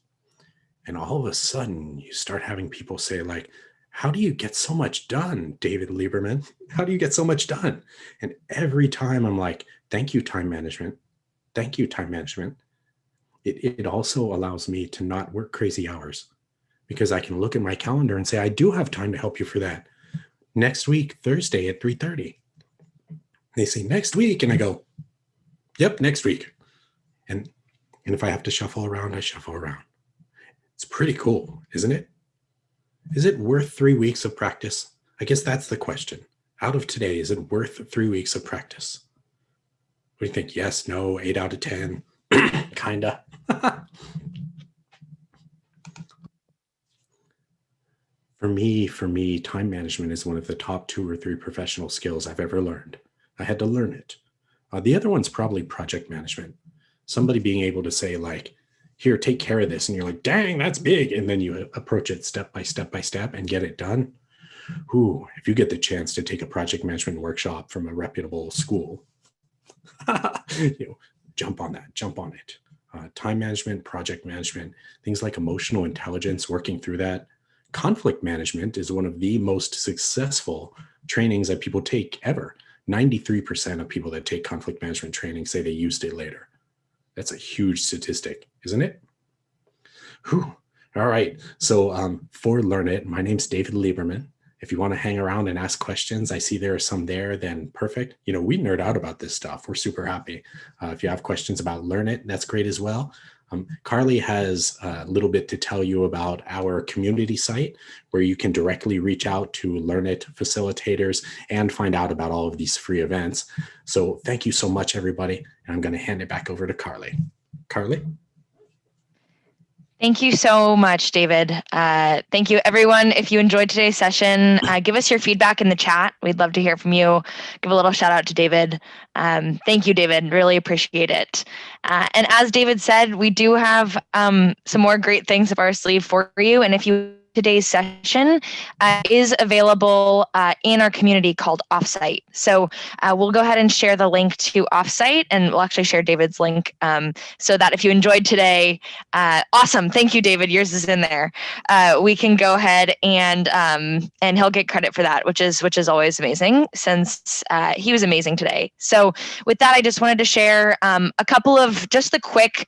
And all of a sudden you start having people say like, how do you get so much done, David Lieberman? How do you get so much done? And every time I'm like, thank you, time management. Thank you, time management. It also allows me to not work crazy hours because I can look at my calendar and say, I do have time to help you for that. Next week, Thursday at 3:30. They say, next week. And I go, yep, next week. And if I have to shuffle around, I shuffle around. It's pretty cool, isn't it? Is it worth 3 weeks of practice? I guess that's the question. Out of today, is it worth 3 weeks of practice? What do you think? Yes, no, 8 out of 10, kinda. For me, time management is one of the top 2 or 3 professional skills I've ever learned. I had to learn it. The other one's probably project management. Somebody being able to say like, here, take care of this. And you're like, dang, that's big. And then you approach it step by step by step and get it done. Ooh, if you get the chance to take a project management workshop from a reputable school, jump on that, jump on it. Time management, project management, things like emotional intelligence, working through that. Conflict management is one of the most successful trainings that people take ever. 93% of people that take conflict management training say they used it later. That's a huge statistic, isn't it? Whew. All right. So for Learnit, my name's David Lieberman. If you want to hang around and ask questions, I see there are some there, then perfect. We nerd out about this stuff. We're super happy. If you have questions about Learnit, that's great as well. Carly has a little bit to tell you about our community site where you can directly reach out to Learnit facilitators and find out about all of these free events. So thank you so much, everybody. And I'm going to hand it back over to Carly. Carly? Thank you so much, David. Thank you, everyone. If you enjoyed today's session, give us your feedback in the chat. We'd love to hear from you. Give a little shout out to David. Thank you, David. Really appreciate it. And as David said, we do have some more great things up our sleeve for you. And if you today's session is available in our community called Offsite. So we'll go ahead and share the link to Offsite, and we'll actually share David's link so that if you enjoyed today, awesome. Thank you, David. Yours is in there. We can go ahead and he'll get credit for that, which is always amazing since he was amazing today. So with that, I just wanted to share a couple of just the quick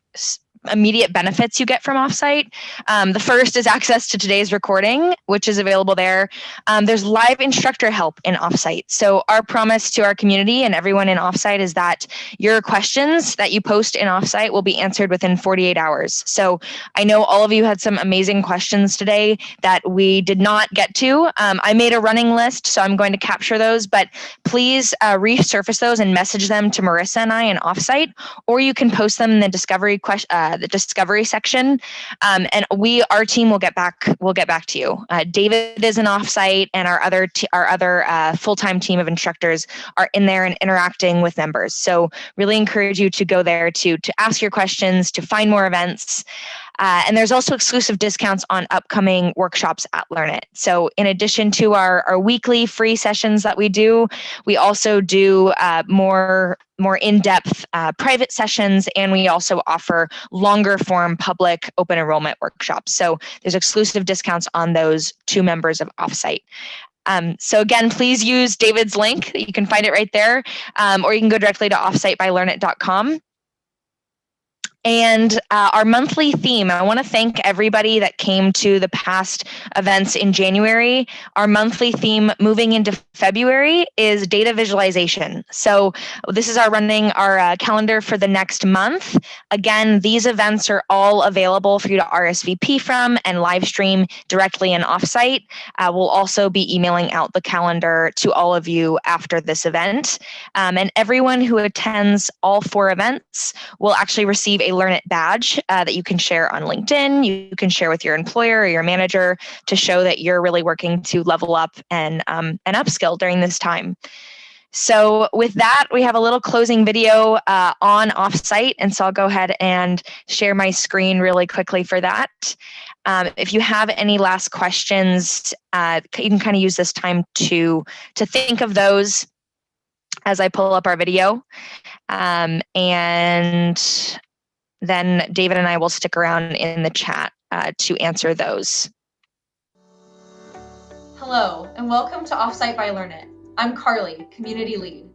immediate benefits you get from Offsite. The first is access to today's recording, which is available there. There's live instructor help in Offsite. So our promise to our community and everyone in Offsite is that your questions that you post in Offsite will be answered within 48 hours. So I know all of you had some amazing questions today that we did not get to. I made a running list, so I'm going to capture those, but please resurface those and message them to Marissa and I in Offsite, or you can post them in the discovery section, and our team will get back to you. David is an Offsite, and our other full-time team of instructors are in there and interacting with members. So really encourage you to go there to ask your questions, to find more events. And there's also exclusive discounts on upcoming workshops at Learnit. So in addition to our weekly free sessions that we do, we also do more in-depth private sessions, and we also offer longer form public open enrollment workshops. So there's exclusive discounts on those to members of Offsite. So again, please use David's link. You can find it right there, or you can go directly to offsitebylearnit.com. And our monthly theme, I want to thank everybody that came to the past events in January. Our monthly theme moving into February is data visualization. So this is running our calendar for the next month. Again, these events are all available for you to RSVP from and live stream directly and offsite. We'll also be emailing out the calendar to all of you after this event. And everyone who attends all 4 events will actually receive a Learnit badge that you can share on LinkedIn. You can share with your employer or your manager to show that you're really working to level up and upskill during this time. So with that, we have a little closing video on offsite. And so I'll go ahead and share my screen really quickly for that. If you have any last questions, you can kind of use this time to think of those as I pull up our video. And then David and I will stick around in the chat to answer those. Hello, and welcome to Offsite by Learnit. I'm Carly, Community Lead.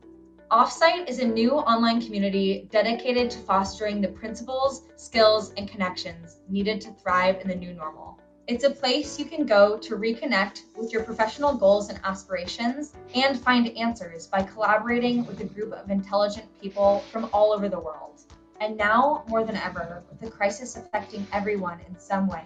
Offsite is a new online community dedicated to fostering the principles, skills, and connections needed to thrive in the new normal. It's a place you can go to reconnect with your professional goals and aspirations and find answers by collaborating with a group of intelligent people from all over the world. And now, more than ever, with the crisis affecting everyone in some way,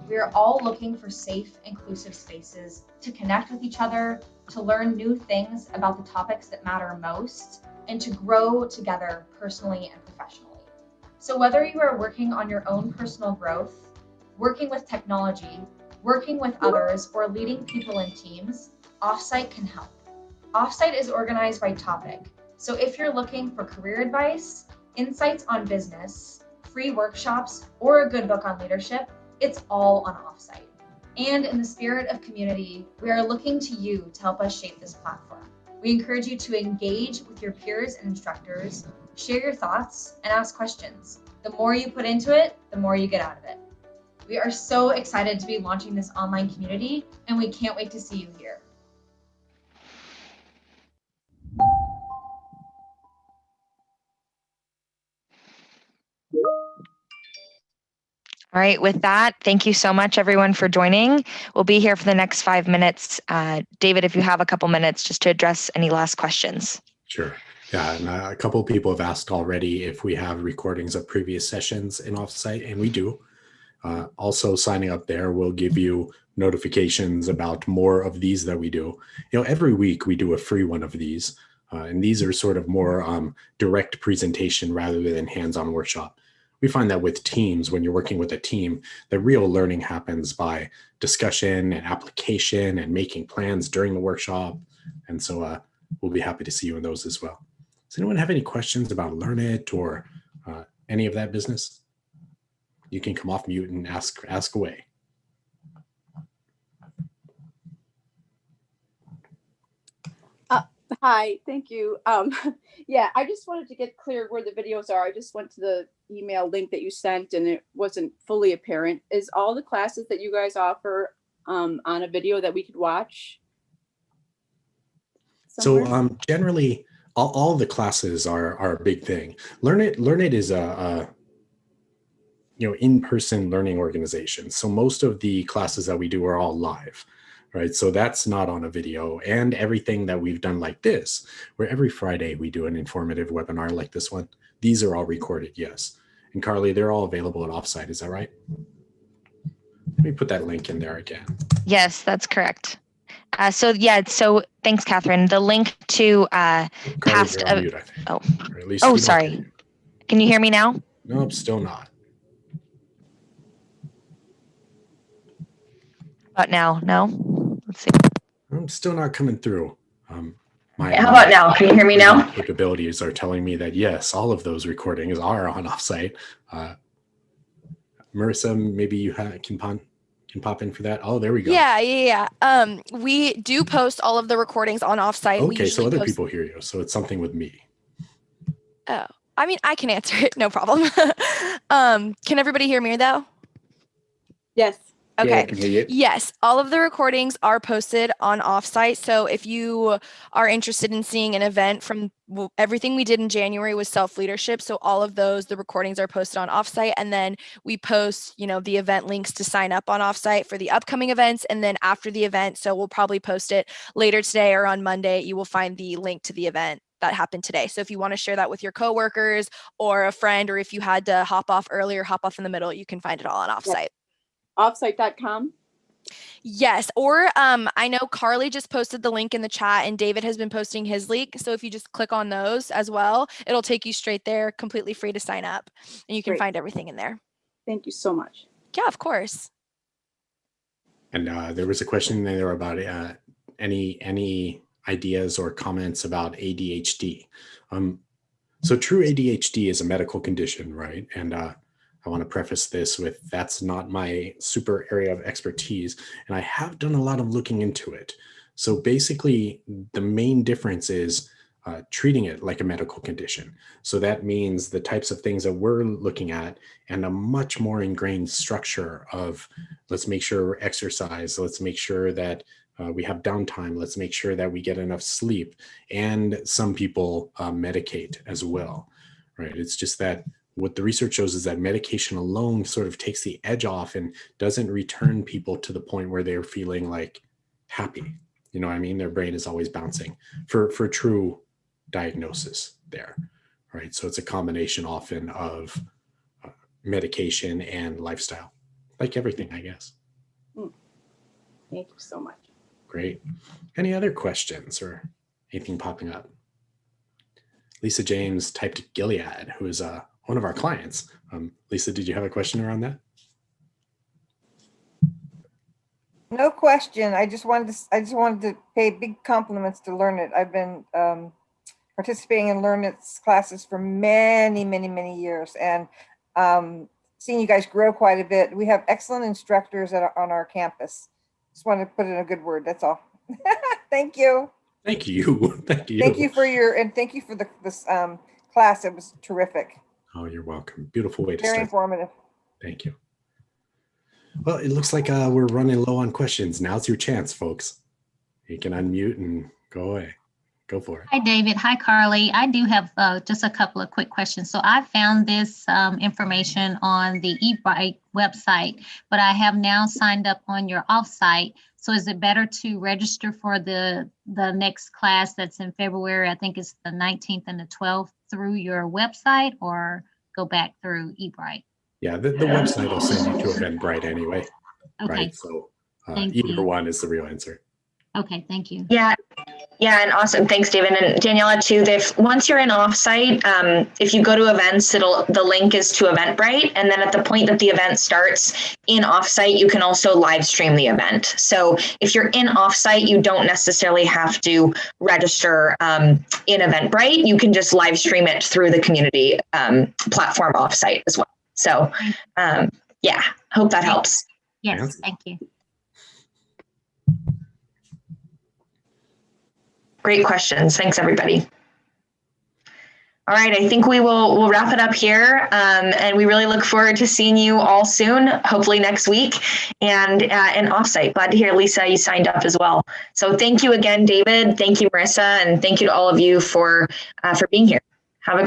we are all looking for safe, inclusive spaces to connect with each other, to learn new things about the topics that matter most, and to grow together personally and professionally. So whether you are working on your own personal growth, working with technology, working with others, or leading people in teams, Offsite can help. Offsite is organized by topic. So if you're looking for career advice, insights on business, free workshops, or a good book on leadership, it's all on Offsite. And in the spirit of community, we are looking to you to help us shape this platform. We encourage you to engage with your peers and instructors, share your thoughts, and ask questions. The more you put into it, the more you get out of it. We are so excited to be launching this online community, and we can't wait to see you here. All right, with that, thank you so much, everyone, for joining. We'll be here for the next 5 minutes. David, if you have a couple minutes just to address any last questions. Sure. Yeah, and a couple of people have asked already if we have recordings of previous sessions in Offsite, and we do. Also, signing up there will give you notifications about more of these that we do. Every week we do a free one of these, and these are sort of more direct presentation rather than hands-on workshop. We find that with teams, when you're working with a team, the real learning happens by discussion and application and making plans during the workshop. And so we'll be happy to see you in those as well. Does anyone have any questions about Learnit or any of that business? You can come off mute and ask away. Hi, thank you. Yeah, I just wanted to get clear where the videos are. I just went to the email link that you sent and it wasn't fully apparent. Is all the classes that you guys offer on a video that we could watch somewhere? So generally, all the classes are a big thing. Learnit is a in-person learning organization. So most of the classes that we do are all live. Right, so that's not on a video, and everything that we've done like this, where every Friday we do an informative webinar like this one, these are all recorded, yes. And Carly, they're all available at Offsite, is that right? Let me put that link in there again. Yes, that's correct. So thanks, Catherine. The link to Carly, past. you're on mute, I think. Oh, or at least sorry. Can you hear me now? Nope, still not. About now? No. Let's see. I'm still not coming through. How about now? Can you hear me now? Capabilities are telling me that yes, all of those recordings are on Offsite. Marissa, maybe you can pop in for that. Oh, there we go. Yeah. We do post all of the recordings on Offsite. Okay, so other people hear you. So it's something with me. Oh, I mean, I can answer it. No problem. Can everybody hear me though? Yes. Yeah, I Okay. can hear you. Yes, all of the recordings are posted on Offsite. So if you are interested in seeing an event from everything we did in January was self-leadership. So all of those, the recordings are posted on Offsite. And then we post, the event links to sign up on Offsite for the upcoming events. And then after the event, so we'll probably post it later today or on Monday, you will find the link to the event that happened today. So if you want to share that with your coworkers or a friend, or if you had to hop off early or hop off in the middle, you can find it all on Offsite. Offsite.com. Yes, or I know Carly just posted the link in the chat and David has been posting his link. So if you just click on those as well, it'll take you straight there, completely free to sign up, and you can Great. find everything in there. Thank you so much. Yeah, of course. And there was a question there about any ideas or comments about ADHD. So true ADHD is a medical condition, right? And I want to preface this with that's not my super area of expertise, and I have done a lot of looking into it. So basically, the main difference is treating it like a medical condition. So that means the types of things that we're looking at and a much more ingrained structure of let's make sure we exercise, let's make sure that we have downtime, let's make sure that we get enough sleep, and some people medicate as well, right? It's just that what the research shows is that medication alone sort of takes the edge off and doesn't return people to the point where they're feeling like happy. You know what I mean? Their brain is always bouncing for true diagnosis there, right? So it's a combination often of medication and lifestyle, like everything, I guess. Thank you so much. Great. Any other questions or anything popping up? Lisa James typed Gilead, who is one of our clients. Lisa, did you have a question around that? No question. I just wanted to pay big compliments to Learnit. I've been participating in Learnit's classes for many, many, many years, and seeing you guys grow quite a bit. We have excellent instructors on our campus. Just wanted to put in a good word. That's all. Thank you. Thank you. Thank you. Thank you for this class. It was terrific. Oh, you're welcome. Beautiful way to Very start. informative. Thank you. Well, it looks like we're running low on questions. Now's your chance, folks. You can unmute and go away. Go for it. Hi, David. Hi, Carly. I do have just a couple of quick questions. So I found this information on the eBrite website, but I have now signed up on your offsite. So is it better to register for the next class that's in February? I think it's the 19th and the 12th through your website, or go back through eBrite? Yeah, the website will send you to Eventbrite anyway. Okay. Right. So Thank either you. one is the real answer. Okay, thank you. Yeah, and awesome. Thanks, David and Daniela too. Once you're in offsite, if you go to events, the link is to Eventbrite, and then at the point that the event starts in offsite, you can also live stream the event. So if you're in offsite, you don't necessarily have to register in Eventbrite. You can just live stream it through the community platform offsite as well. So yeah, hope that helps. Yes, thank you. Great questions. Thanks, everybody. All right, I think we'll wrap it up here, and we really look forward to seeing you all soon, hopefully next week, and offsite. Glad to hear, Lisa, you signed up as well. So thank you again, David. Thank you, Marissa, and thank you to all of you for being here. Have a great